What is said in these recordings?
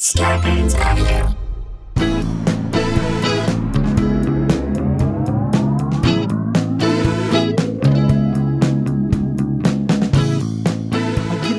Starbane's Avenue.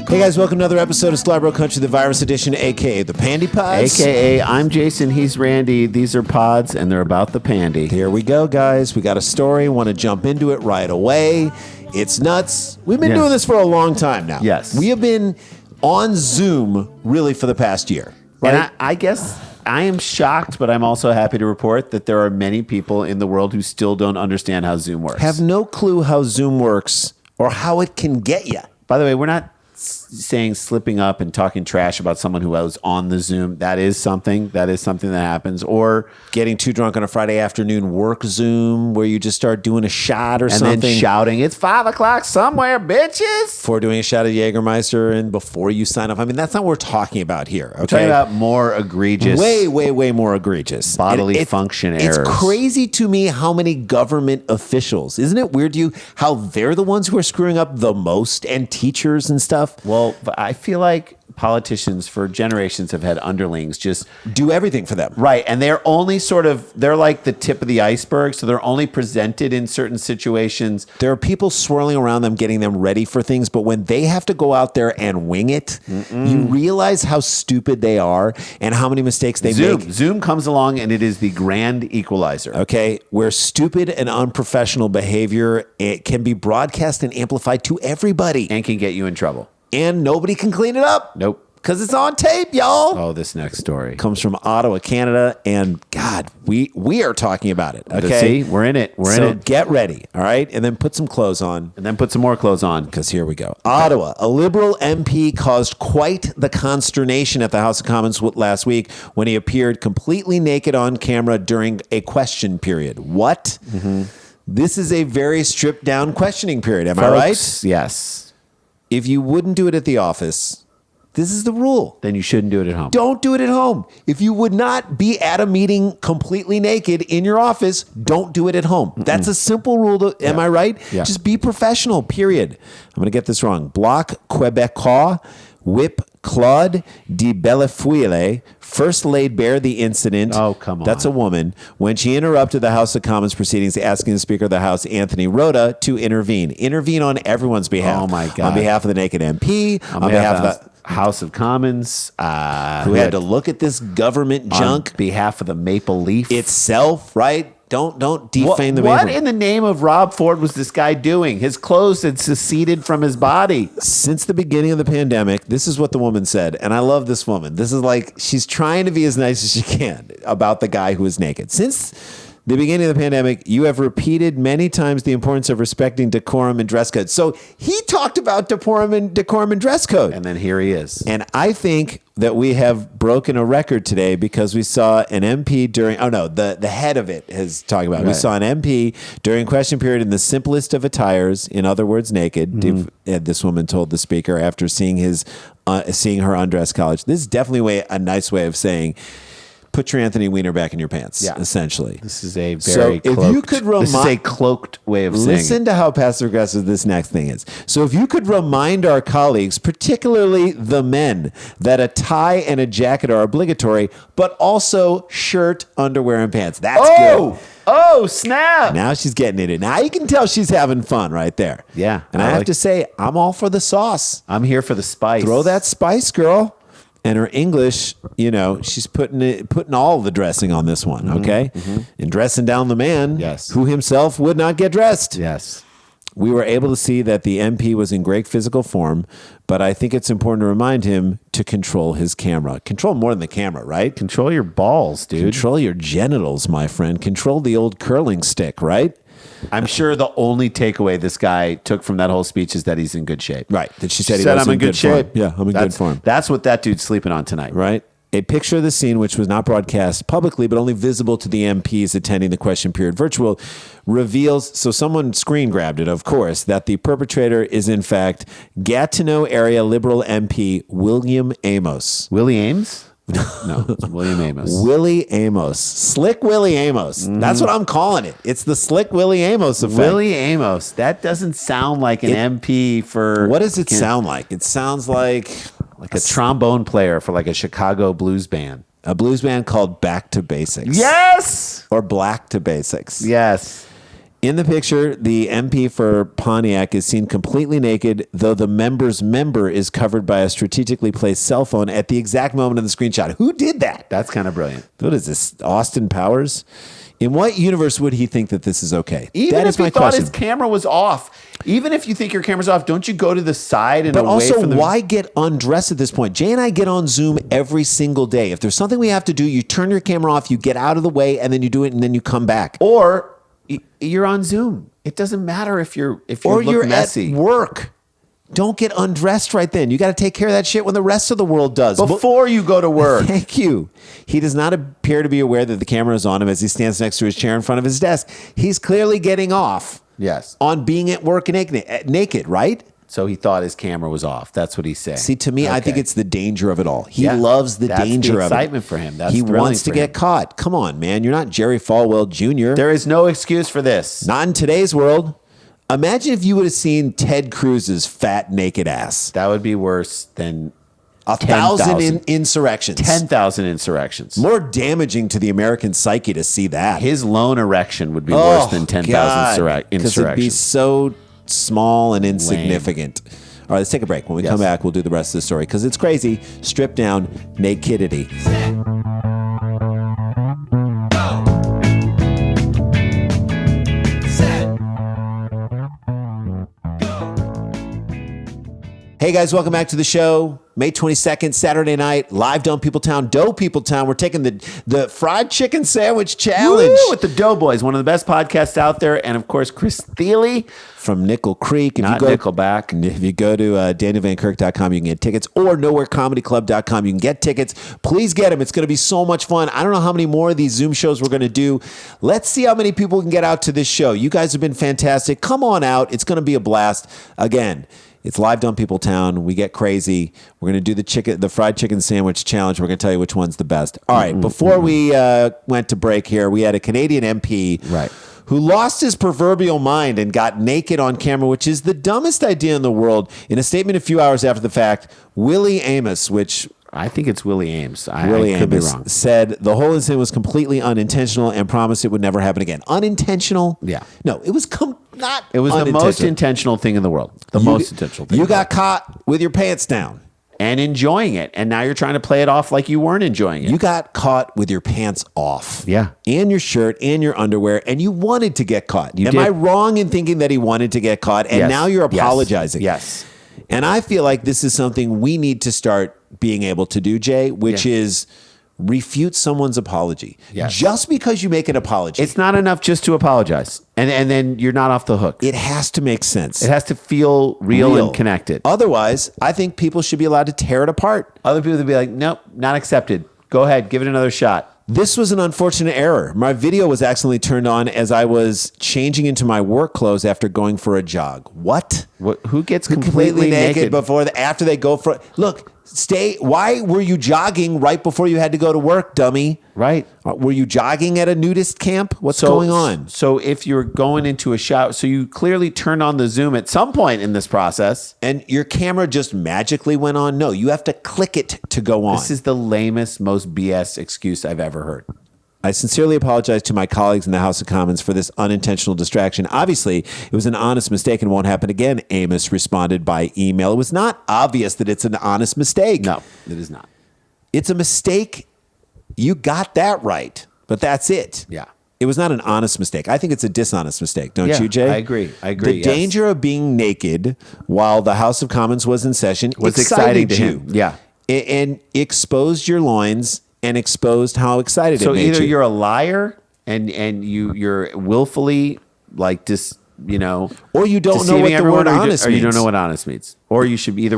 Hey guys, welcome to another episode of Sklar Country, the virus edition, aka the Pandy Pods. AKA, I'm Jason, he's Randy. These are pods, and they're about the pandy. Here we go, guys. We got a story. Want to jump into it right away. It's nuts. We've been doing this for a long time now. Yes. We have been on Zoom really for the past year. Right? And I guess I am shocked, but I'm also happy to report that there are many people in the world who still don't understand how Zoom works. Have no clue how Zoom works or how it can get you. By the way, we're not saying slipping up and talking trash about someone who was on the Zoom. That is something that happens. Or getting too drunk on a Friday afternoon work Zoom where you just start doing a shot or something. And then shouting, it's 5 o'clock somewhere, bitches. Before doing a shot of Jägermeister and before you sign off. I mean, that's not what we're talking about here. Okay? We're talking about more egregious. Way more egregious. Bodily function errors. It's crazy to me how many government officials, isn't it weird to you how they're the ones who are screwing up the most, and teachers and stuff? Well, I feel like politicians for generations have had underlings just do everything for them. Right. And they're only they're like the tip of the iceberg. So they're only presented in certain situations. There are people swirling around them, getting them ready for things. But when they have to go out there and wing it, you realize how stupid they are and how many mistakes they make. Zoom comes along and it is the grand equalizer. Okay. Where stupid and unprofessional behavior, it can be broadcast and amplified to everybody. And can get you in trouble. And nobody can clean it up. Nope. Because it's on tape, y'all. Oh, this next story comes from Ottawa, Canada. And God, we are talking about it. Okay. See, we're in it. We're in it. Get ready. All right. And then put some clothes on. And then put some more clothes on. Because here we go. Ottawa, a Liberal MP caused quite the consternation at the House of Commons last week when he appeared completely naked on camera during a question period. What? This is a very stripped down questioning period. Am I right? Yes. If you wouldn't do it at the office, this is the rule. Then you shouldn't do it at home. Don't do it at home. If you would not be at a meeting completely naked in your office, don't do it at home. That's a simple rule. Am I right? Yeah. Just be professional, period. I'm going to get this wrong. Bloc Québécois Whip Claude de Bellefeuille first laid bare the incident. Oh, come on. That's a woman. When she interrupted the House of Commons proceedings, asking the Speaker of the House, Anthony Rota, to intervene. Intervene on everyone's behalf. Oh, my God. On behalf of the naked MP. On behalf of the House of Commons. Who had to look at this government junk. On behalf of the Maple Leaf. Itself, right? Don't defame the What Maple. in the name of Rob Ford was this guy doing? His clothes had seceded from his body. Since the beginning of the pandemic, this is what the woman said. And I love this woman. This is like, she's trying to be as nice as she can about the guy who is naked. Since the beginning of the pandemic, you have repeated many times the importance of respecting decorum and dress code. So he talked about decorum and dress code. And then here he is. And I think that we have broken a record today because we saw an MP during, the head of it is talking about it. We saw an MP during question period in the simplest of attires, in other words, naked. This woman told the speaker after seeing her undress college. This is definitely a nice way of saying, put your Anthony Weiner back in your pants, essentially. This is a very cloaked, if you could this is a cloaked way of saying listen to how passive aggressive this next thing is. So if you could remind our colleagues, particularly the men, that a tie and a jacket are obligatory, but also shirt, underwear, and pants. That's good. Oh, snap. Now she's getting into it. Now you can tell she's having fun right there. Yeah. And I have to say, I'm all for the sauce. I'm here for the spice. Throw that spice, girl. And her English, she's putting all the dressing on this one, okay? And dressing down the man who himself would not get dressed. Yes. We were able to see that the MP was in great physical form, but I think it's important to remind him to control his camera. Control more than the camera, right? Control your balls, dude. Control your genitals, my friend. Control the old curling stick, right? I'm sure the only takeaway this guy took from that whole speech is that he's in good shape. Right. That she said I'm in good shape. Yeah, I'm in good form. That's what that dude's sleeping on tonight. Right. A picture of the scene, which was not broadcast publicly, but only visible to the MPs attending the question period virtual, reveals, so someone screen grabbed it, of course, that the perpetrator is, in fact, Gatineau area Liberal MP William Amos. Willie Ames? No, it's William Amos. Willie Amos. Slick Willie Amos. That's what I'm calling it. It's the Slick Willie Amos effect. Willie Amos. That doesn't sound like an MP for... What does it sound like? It sounds like Like a trombone player for like a Chicago blues band. A blues band called Back to Basics. Yes. Or Black to Basics. Yes. In the picture, the MP for Pontiac is seen completely naked, though the member's member is covered by a strategically placed cell phone at the exact moment of the screenshot. Who did that? That's kind of brilliant. What is this, Austin Powers? In what universe would he think that this is okay? Even that if is he my thought question. his camera was off, even if you think your camera's off, don't you go to the side and But away also, from the... why get undressed at this point? Jay and I get on Zoom every single day. If there's something we have to do, you turn your camera off, you get out of the way, and then you do it, and then you come back. Or you're on Zoom. It doesn't matter if you look messy. At work. Don't get undressed right then. You got to take care of that shit when the rest of the world does. Before you go to work. Thank you. He does not appear to be aware that the camera is on him as he stands next to his chair in front of his desk. He's clearly getting off. Yes. On being at work naked, right? So he thought his camera was off. That's what he's saying. See, to me, I think it's the danger of it all. He Yeah. loves the That's danger the of it. excitement for him. That's he thrilling wants to for get him. caught. Come on, man. You're not Jerry Falwell Jr. There is no excuse for this. Not in today's world. Imagine if you would have seen Ted Cruz's fat naked ass. That would be worse than 1,000 insurrections. 10,000 insurrections. More damaging to the American psyche to see that. His lone erection would be worse than 10,000 Because insurrections. it'd be so small and insignificant. All right, let's take a break. When we come back, we'll do the rest of the story because it's crazy. Stripped down nakedity. Hey guys, welcome back to the show. May 22nd, Saturday night, live down Peopletown, Dough Peopletown. We're taking the fried chicken sandwich challenge. Woo, with the Doughboys, one of the best podcasts out there. And of course, Chris Thiele from Nickel Creek. Not Nickelback. If you go to danielvankirk.com, you can get tickets, or nowherecomedyclub.com. You can get tickets. Please get them. It's going to be so much fun. I don't know how many more of these Zoom shows we're going to do. Let's see how many people can get out to this show. You guys have been fantastic. Come on out. It's going to be a blast. Again, it's live down Peopletown. We get crazy. We're going to do the fried chicken sandwich challenge. We're going to tell you which one's the best. All right. Before we went to break here, we had a Canadian MP who lost his proverbial mind and got naked on camera, which is the dumbest idea in the world. In a statement a few hours after the fact, Willie Amos, which I think it's Willie Ames. Willie I could be Amos wrong. said the whole incident was completely unintentional and promised it would never happen again. Unintentional? Yeah. No, it was not. It was the most intentional thing in the world. Most intentional thing. You got caught with your pants down. And enjoying it. And now you're trying to play it off like you weren't enjoying it. You got caught with your pants off. Yeah. And your shirt and your underwear, and you wanted to get caught. Am I wrong in thinking that he wanted to get caught? And now you're apologizing. Yes. And I feel like this is something we need to start being able to do, Jay, which is refute someone's apology. Yes. Just because you make an apology. It's not enough just to apologize. And then you're not off the hook. It has to make sense. It has to feel real and connected. Otherwise, I think people should be allowed to tear it apart. Other people would be like, nope, not accepted. Go ahead, give it another shot. This was an unfortunate error. My video was accidentally turned on as I was changing into my work clothes after going for a jog. What? Who gets completely naked after they go for look? Why were you jogging right before you had to go to work, dummy? Right. Were you jogging at a nudist camp? What's going on? So if you're going into a shower, so you clearly turned on the Zoom at some point in this process. And your camera just magically went on? No, you have to click it to go on. This is the lamest, most BS excuse I've ever heard. I sincerely apologize to my colleagues in the House of Commons for this unintentional distraction. Obviously, it was an honest mistake and won't happen again, Amos responded by email. It was not obvious that it's an honest mistake. No, it is not. It's a mistake. You got that right, but that's it. Yeah. It was not an honest mistake. I think it's a dishonest mistake. Don't you, Jay? I agree. The danger of being naked while the House of Commons was in session was exciting to him. Yeah. And exposed your loins and exposed how excited it made you. So either you're a liar and you're willfully like or you don't know what the word honest means. Or you don't know what honest means. Or you should be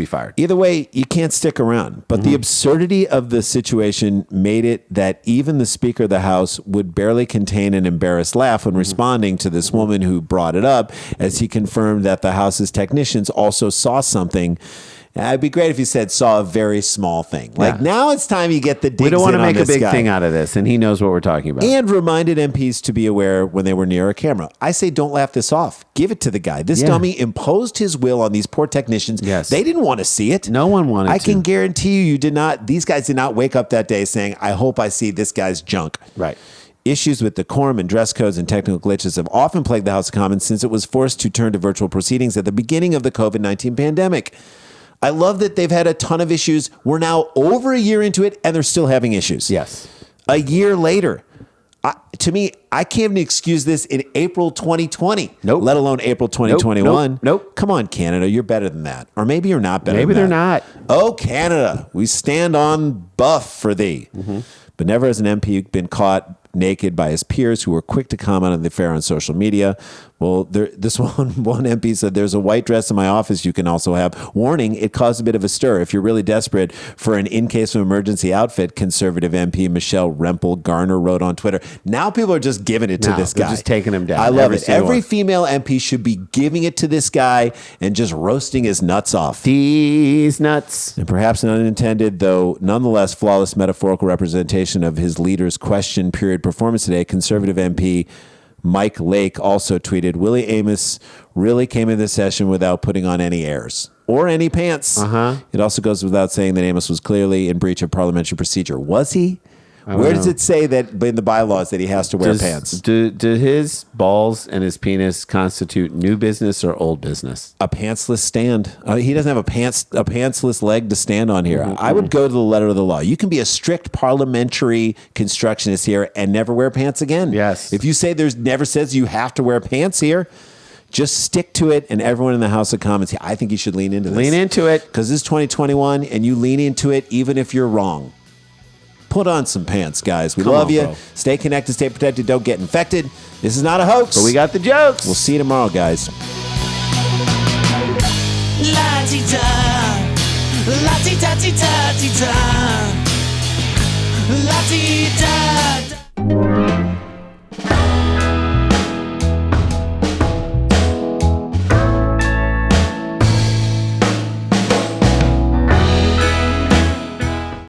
fired. Either way, you can't stick around. But the absurdity of the situation made it that even the Speaker of the House would barely contain an embarrassed laugh when responding to this woman who brought it up, as he confirmed that the House's technicians also saw something It'd be great if you said saw a very small thing. Like now it's time you get the digs We don't want to in on make a this big guy. thing out of this, and he knows what we're talking about. And reminded MPs to be aware when they were near a camera. I say don't laugh this off. Give it to the guy. This dummy imposed his will on these poor technicians. Yes. They didn't want to see it. No one wanted to. I can guarantee you did not. These guys did not wake up that day saying, I hope I see this guy's junk. Right. Issues with decorum and dress codes and technical glitches have often plagued the House of Commons since it was forced to turn to virtual proceedings at the beginning of the COVID-19 pandemic. I love that they've had a ton of issues. We're now over a year into it, and they're still having issues. Yes. A year later. To me, I can't even excuse this in April 2020. Nope. Let alone April 2021. Nope. Come on, Canada. You're better than that. Or maybe you're not better Maybe than they're that. not. Oh, Canada. We stand on buff for thee. Mm-hmm. But never has an MP been caught naked by his peers who were quick to comment on the affair on social media. Well, this one MP said, there's a white dress in my office you can also have. Warning, it caused a bit of a stir. If you're really desperate for an in case of emergency outfit, conservative MP Michelle Rempel Garner wrote on Twitter. Now people are just giving it to this guy. They're just taking him down. I love it. single Every one. female MP should be giving it to this guy and just roasting his nuts off. These nuts. And perhaps an unintended, though nonetheless flawless metaphorical representation of his leader's question period performance today, conservative MP Mike Lake also tweeted, Willie Amos really came in this session without putting on any airs or any pants. It also goes without saying that Amos was clearly in breach of parliamentary procedure. Was he? Where does it say that in the bylaws that he has to wear pants? Do his balls and his penis constitute new business or old business? A pantsless stand. He doesn't have a pantsless leg to stand on here. I would go to the letter of the law. You can be a strict parliamentary constructionist here and never wear pants again. Yes. If you say there's never says you have to wear pants here, just stick to it. And everyone in the House of Commons, I think you should lean into this. Lean into it. Because this is 2021 and you lean into it even if you're wrong. Put on some pants, guys. We love you. bro. Stay connected, stay protected, don't get infected. This is not a hoax. But we got the jokes. We'll see you tomorrow, guys. La-ti-da, la-ti-da-ti-da-ti-da, la-ti-da.